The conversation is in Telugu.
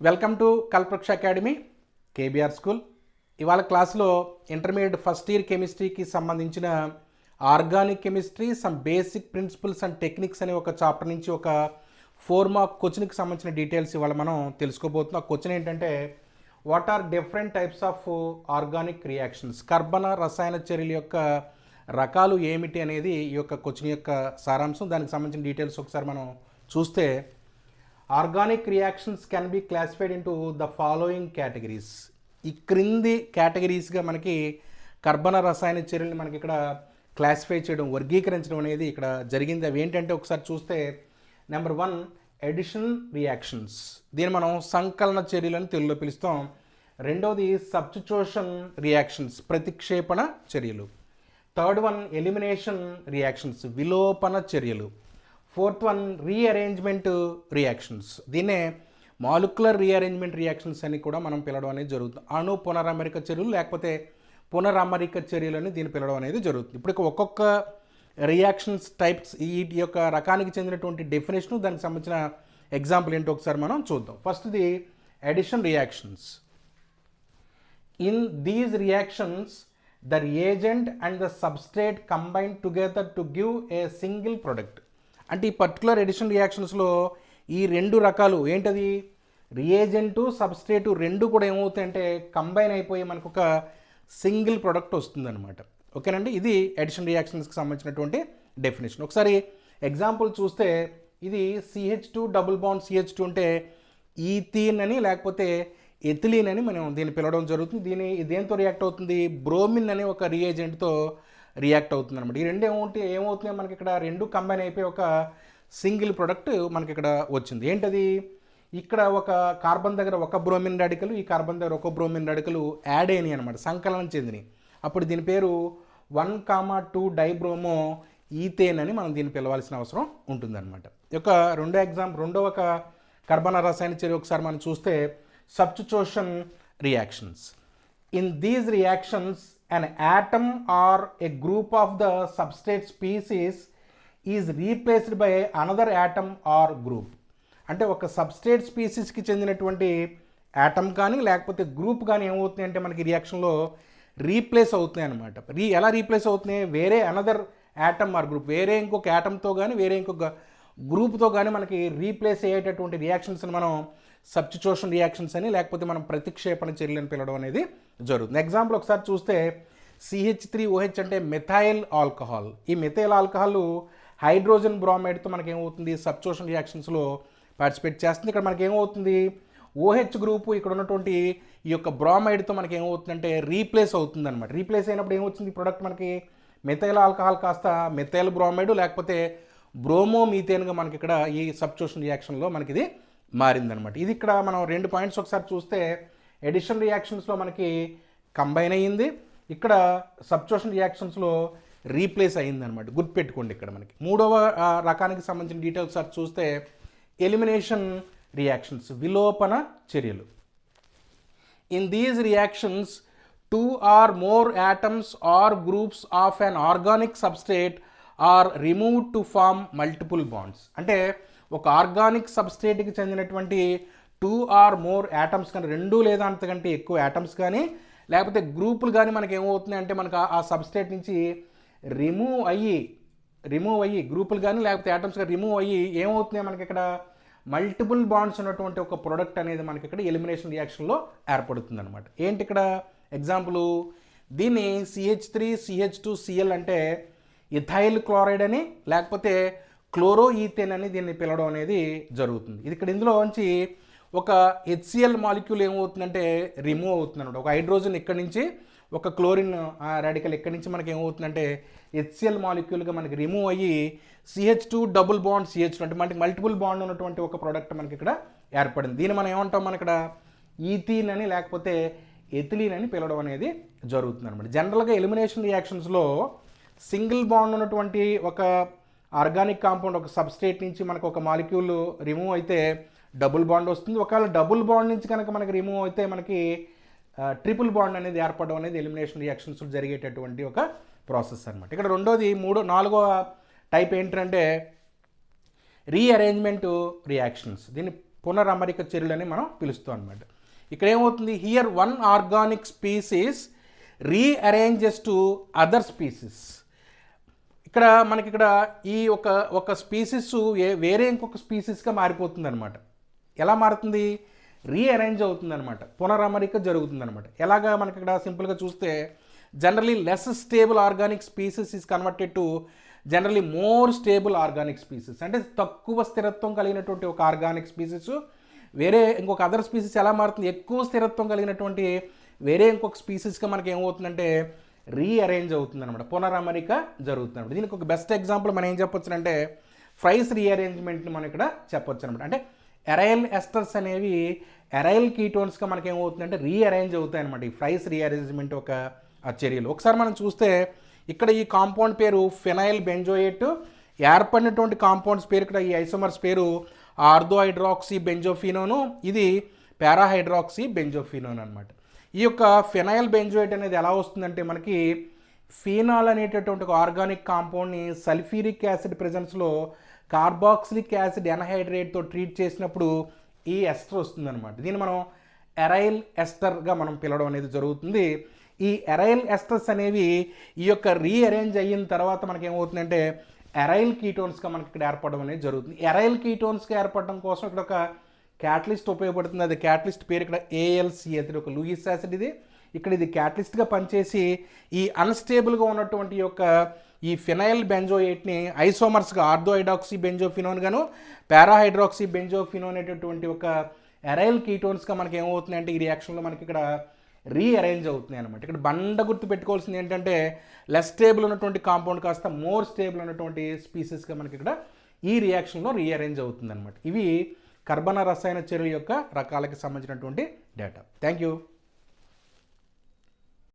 Welcome to Kalpavriksha academy KBR school. ఇవాళ క్లాస్లో ఇంటర్మీడియట్ ఫస్ట్ ఇయర్ కెమిస్ట్రీకి సంబంధించిన organic chemistry some basic principles and techniques అనే ఒక చాప్టర్ నుంచి ఒక 4 మార్క్ క్వశ్చన్కి సంబంధించిన డీటెయిల్స్ ఇవాళ మనం తెలుసుకోబోతున్నాం. ఆ క్వశ్చన్ ఏంటంటే, what are different types of organic reactions, కర్బన రసాయన చర్యల యొక్క రకాలు ఏమిటి అనేది ఈ యొక్క క్వశ్చన్ యొక్క సారాంశం. దానికి సంబంధించిన డీటెయిల్స్ ఒకసారి మనం చూస్తే, organic reactions can be classified into the following categories. ఈ క్రింది కేటగిరీస్గా మనకి కర్బన రసాయన చర్యలను మనకి ఇక్కడ క్లాసిఫై చేయడం, వర్గీకరించడం అనేది ఇక్కడ జరిగింది. అవి ఏంటంటే ఒకసారి చూస్తే, నెంబర్ 1 ఎడిషన్ రియాక్షన్స్, దీన్ని మనం సంకలన చర్యలను తెలుగులో పిలుస్తాం. రెండవది సబ్స్టిట్యూషన్ రియాక్షన్స్, ప్రతిక్షేపణ చర్యలు. థర్డ్ వన్ ఎలిమినేషన్ రియాక్షన్స్, విలోపన చర్యలు. ఫోర్త్ వన్ రీఅరేంజ్మెంట్ రియాక్షన్స్, దీన్నే మాలిక్యులర్ రీఅరేంజ్మెంట్ రియాక్షన్స్ అని కూడా మనం పిలవడం అనేది జరుగుతుంది. అణు పునరమరిక చర్యలు లేకపోతే పునరమరిక చర్యలు అని దీన్ని పిలవడం అనేది జరుగుతుంది. ఇప్పుడు ఒక్కొక్క రియాక్షన్స్ టైప్స్, ఈ యొక్క రకానికి చెందినటువంటి డెఫినేషన్, దానికి సంబంధించిన ఎగ్జాంపుల్ ఏంటో ఒకసారి మనం చూద్దాం. ఫస్ట్ది addition reactions. In these reactions the reagent and the substrate combine together to give a single product. అంటే ఈ పర్టికులర్ ఎడిషన్ రియాక్షన్స్లో ఈ రెండు రకాలు ఏంటది, రియేజెంటు సబ్స్ట్రేటు రెండు కూడా ఏమవుతాయంటే కంబైన్ అయిపోయి మనకు ఒక సింగిల్ ప్రొడక్ట్ వస్తుందన్నమాట. ఓకేనండి, ఇది ఎడిషన్ రియాక్షన్స్కి సంబంధించినటువంటి డెఫినేషన్. ఒకసారి ఎగ్జాంపుల్ చూస్తే, ఇది CH2 డబుల్ బాండ్ CH2 అంటే ఈథీన్ అని లేకపోతే ఎథిలీన్ అని మనం దీన్ని పిలవడం జరుగుతుంది. దీని దేంతో రియాక్ట్ అవుతుంది, బ్రోమిన్ అనే ఒక రియేజెంట్తో రియాక్ట్ అవుతుంది అనమాట. ఈ రెండు ఏమవుతున్నాయి మనకి ఇక్కడ, రెండు కంబైన్ అయిపోయి ఒక సింగిల్ ప్రొడక్ట్ మనకి ఇక్కడ వచ్చింది. ఏంటది, ఇక్కడ ఒక కార్బన్ దగ్గర ఒక బ్రోమిన్ రాడికల్, ఈ కార్బన్ దగ్గర ఒక బ్రోమిన్ రాడికల్ యాడ్ అయినాయి అనమాట, సంకలనం చెందినవి. అప్పుడు దీని పేరు 1,2 డైబ్రోమో ఈథేన్ అని మనం దీన్ని పిలవాల్సిన అవసరం ఉంటుందన్నమాట. ఈ యొక్క రెండవ కర్బన రసాయన చర్య ఒకసారి మనం చూస్తే, substitution reactions. In these reactions an atom or a group of the substrate species is replaced by another atom or group. అంటే ఒక సబ్స్ట్రేట్ స్పీసీస్కి చెందినటువంటి యాటమ్ కానీ లేకపోతే గ్రూప్ కానీ ఏమవుతున్నాయి అంటే మనకి రియాక్షన్లో రీప్లేస్ అవుతున్నాయి అనమాట. ఎలా రీప్లేస్ అవుతున్నాయి, వేరే అనదర్ యాటమ్ ఆర్ గ్రూప్, వేరే ఇంకొక యాటమ్తో కానీ వేరే ఇంకొక గ్రూప్తో కానీ మనకి రీప్లేస్ అయ్యేటటువంటి రియాక్షన్స్ని మనం సబ్స్టిట్యూషన్ రియాక్షన్స్ అని లేకపోతే మనం ప్రతిక్షేపణ చర్యలను పిలవడం అనేది జరుగుతుంది. ఎగ్జాంపుల్ ఒకసారి చూస్తే, CH3OH అంటే మెథైల్ ఆల్కహాల్. ఈ మెథైల్ ఆల్కహాల్ హైడ్రోజన్ బ్రోమైడ్తో మనకి ఏమవుతుంది, సబ్స్టిట్యూషన్ రియాక్షన్స్లో పార్టిసిపేట్ చేస్తుంది. ఇక్కడ మనకి ఏమవుతుంది, OH గ్రూపు ఇక్కడ ఉన్నటువంటి ఈ యొక్క బ్రోమైడ్తో మనకి ఏమవుతుందంటే రీప్లేస్ అవుతుంది అనమాట. రీప్లేస్ అయినప్పుడు ఏమవుతుంది, ప్రొడక్ట్ మనకి మెథైల్ ఆల్కహాల్ కాస్త మెథైల్ బ్రోమైడ్ లేకపోతే బ్రోమోమీథేన్గా మనకి ఇక్కడ ఈ సబ్స్టిట్యూషన్ రియాక్షన్లో మనకి ఇది మారిందనమాట. ఇది ఇక్కడ మనం 2 పాయింట్స్ ఒకసారి చూస్తే, ఎడిషన్ రియాక్షన్స్లో మనకి కంబైన్ అయ్యింది, ఇక్కడ సబ్స్టిట్యూషన్ రియాక్షన్స్లో రీప్లేస్ అయ్యిందనమాట. గుర్తుపెట్టుకోండి. ఇక్కడ మనకి మూడవ రకానికి సంబంధించిన డీటెయిల్స్ ఒకసారి చూస్తే, ఎలిమినేషన్ రియాక్షన్స్, విలోపన చర్యలు. In these reactions 2 or more atoms or groups of an organic substrate are removed to form multiple bonds. అంటే ఒక ఆర్గానిక్ సబ్స్ట్రేట్కి చెందినటువంటి 2 or more యాటమ్స్ కానీ, 2 లేదా అంతకంటే ఎక్కువ యాటమ్స్ కానీ లేకపోతే గ్రూపులు కానీ మనకి ఏమవుతున్నాయి అంటే మనకు ఆ సబ్స్ట్రేట్ నుంచి రిమూవ్ అయ్యి గ్రూపులు కానీ లేకపోతే యాటమ్స్ కానీ రిమూవ్ అయ్యి ఏమవుతున్నాయి మనకి ఇక్కడ మల్టిపుల్ బాండ్స్ ఉన్నటువంటి ఒక ప్రోడక్ట్ అనేది మనకి ఇక్కడ ఎలిమినేషన్ రియాక్షన్లో ఏర్పడుతుంది అనమాట. ఏంటి ఇక్కడ ఎగ్జాంపుల్, దీన్ని CH3CH2Cl అంటే ఇథైల్ క్లోరైడ్ అని లేకపోతే క్లోరో ఈథేన్ అని దీన్ని పిలవడం అనేది జరుగుతుంది. ఇది ఇక్కడ ఇందులో నుంచి ఒక HCl మాలిక్యూల్ ఏమవుతుందంటే రిమూవ్ అవుతుంది అనమాట. ఒక హైడ్రోజన్ ఇక్కడి నుంచి, ఒక క్లోరిన్ రాడికల్ ఇక్కడి నుంచి మనకి ఏమవుతుందంటే HCl మాలిక్యూల్గా మనకి రిమూవ్ అయ్యి CH2 డబుల్ బాండ్ CH2 అంటే మనకి మల్టిపుల్ బాండ్ ఉన్నటువంటి ఒక ప్రోడక్ట్ మనకి ఇక్కడ ఏర్పడింది. దీన్ని మనం ఏమంటాం, మన ఇక్కడ ఈథీన్ అని లేకపోతే ఎథిలీన్ అని పిలవడం అనేది జరుగుతుంది అనమాట. జనరల్గా ఎలిమినేషన్ రియాక్షన్స్లో సింగిల్ బాండ్ ఉన్నటువంటి ఒక ఆర్గానిక్ కాంపౌండ్, ఒక సబ్స్ట్రేట్ నుంచి మనకు ఒక మాలిక్యూల్ రిమూవ్ అయితే డబుల్ బాండ్ వస్తుంది. ఒకవేళ డబుల్ బాండ్ నుంచి కనుక మనకి రిమూవ్ అయితే మనకి ట్రిపుల్ బాండ్ అనేది ఏర్పడడం అనేది ఎలిమినేషన్ రియాక్షన్స్ జరిగేటటువంటి ఒక ప్రాసెస్ అనమాట. ఇక్కడ నాలుగవ టైప్ ఏంటంటే రీఅరేంజ్మెంట్ రియాక్షన్స్. దీన్ని పునరమరిక చర్యలని మనం పిలుస్తాం అనమాట. ఇక్కడ ఏమవుతుంది, here one organic species rearranges to other species. ఇక్కడ మనకి ఇక్కడ ఈ ఒక స్పీసీస్ వేరే ఇంకొక స్పీసీస్గా మారిపోతుంది అనమాట. ఎలా మారుతుంది, రీఅరేంజ్ అవుతుంది అనమాట, పునరమరిక జరుగుతుంది అనమాట. ఎలాగా మనకి ఇక్కడ సింపుల్గా చూస్తే generally less stable organic species is converted to generally more stable organic species. అంటే తక్కువ స్థిరత్వం కలిగినటువంటి ఒక ఆర్గానిక్ స్పీసీస్ వేరే ఇంకొక అదర్ స్పీసీస్ ఎలా మారుతుంది, ఎక్కువ స్థిరత్వం కలిగినటువంటి వేరే ఇంకొక స్పీసీస్గా మనకి ఏమవుతుందంటే రీఅరేంజ్ అవుతుంది అనమాట, పునరమరిక జరుగుతుంది అనమాట. దీనికి ఒక బెస్ట్ ఎగ్జాంపుల్ మనం ఏం చెప్పొచ్చునంటే ఫ్రైస్ రీఅరేంజ్మెంట్ని మనం ఇక్కడ చెప్పొచ్చు అనమాట. అంటే ఎరైల్ ఎస్టర్స్ అనేవి ఎరైల్ కీటోన్స్గా మనకి ఏమవుతుందంటే రీఅరేంజ్ అవుతాయి అనమాట, ఈ ఫ్రైస్ రీఅరేంజ్మెంట్ ఒక చర్యలు. ఒకసారి మనం చూస్తే ఇక్కడ ఈ కాంపౌండ్ పేరు ఫినైల్ బెంజోయేట్, ఏర్పడినటువంటి కాంపౌండ్స్ పేరు ఇక్కడ ఈ ఐసోమర్స్ పేరు ఆర్థోహైడ్రాక్సీ బెంజోఫినోను, ఇది పారాహైడ్రాక్సీ బెంజోఫినోన్ అనమాట. ఈ యొక్క ఫినైల్ బెంజోయేట్ అనేది ఎలా వస్తుందంటే మనకి ఫీనాల్ అనేటటువంటి ఒక ఆర్గానిక్ కాంపౌండ్ని సల్ఫ్యూరిక్ యాసిడ్ ప్రెజెన్స్లో కార్బాక్సిలిక్ యాసిడ్ ఎన్హైడ్రేట్తో ట్రీట్ చేసినప్పుడు ఈ ఎస్టర్ వస్తుందన్నమాట. దీన్ని మనం ఎరైల్ ఎస్టర్గా మనం పిలవడం అనేది జరుగుతుంది. ఈ ఎరైల్ ఎస్టర్స్ అనేవి ఈ యొక్క రీఅరేంజ్ అయిన తర్వాత మనకి ఏమవుతుందంటే ఎరైల్ కీటోన్స్గా మనకి ఇక్కడ ఏర్పడడం అనేది జరుగుతుంది. ఎరైల్ కీటోన్స్గా ఏర్పడడం కోసం ఇక్కడ ఒక క్యాటలిస్ట్ ఉపయోగపడుతుంది. అది క్యాటలిస్ట్ పేరు ఇక్కడ ఏఎల్సి, అది ఒక లూయిస్ యాసిడ్. ఇది ఇక్కడ ఇది క్యాటలిస్ట్గా పనిచేసి ఈ అన్స్టేబుల్గా ఉన్నటువంటి యొక్క ఈ ఫినైల్ బెంజోయేట్ని ఐసోమర్స్గా ఆర్థోహైడ్రాక్సీ బెంజోఫినోన్ గాను పారాహైడ్రాక్సీ బెంజోఫినోన్ అనేటటువంటి ఒక ఎరైల్ కీటోన్స్గా మనకి ఏమవుతుందంటే ఈ రియాక్షన్లో మనకి ఇక్కడ రీఅరేంజ్ అవుతున్నాయి అనమాట. ఇక్కడ బండ గుర్తు పెట్టుకోవాల్సింది ఏంటంటే లెస్ స్టేబుల్ ఉన్నటువంటి కాంపౌండ్ కాస్త మోర్ స్టేబుల్ ఉన్నటువంటి స్పీసీస్గా మనకి ఇక్కడ ఈ రియాక్షన్లో రీఅరేంజ్ అవుతుంది అనమాట. ఇవి కర్బన రసాయన చర్యల యొక్క రకాలకి సంబంధించినటువంటి డేటా. Thank you.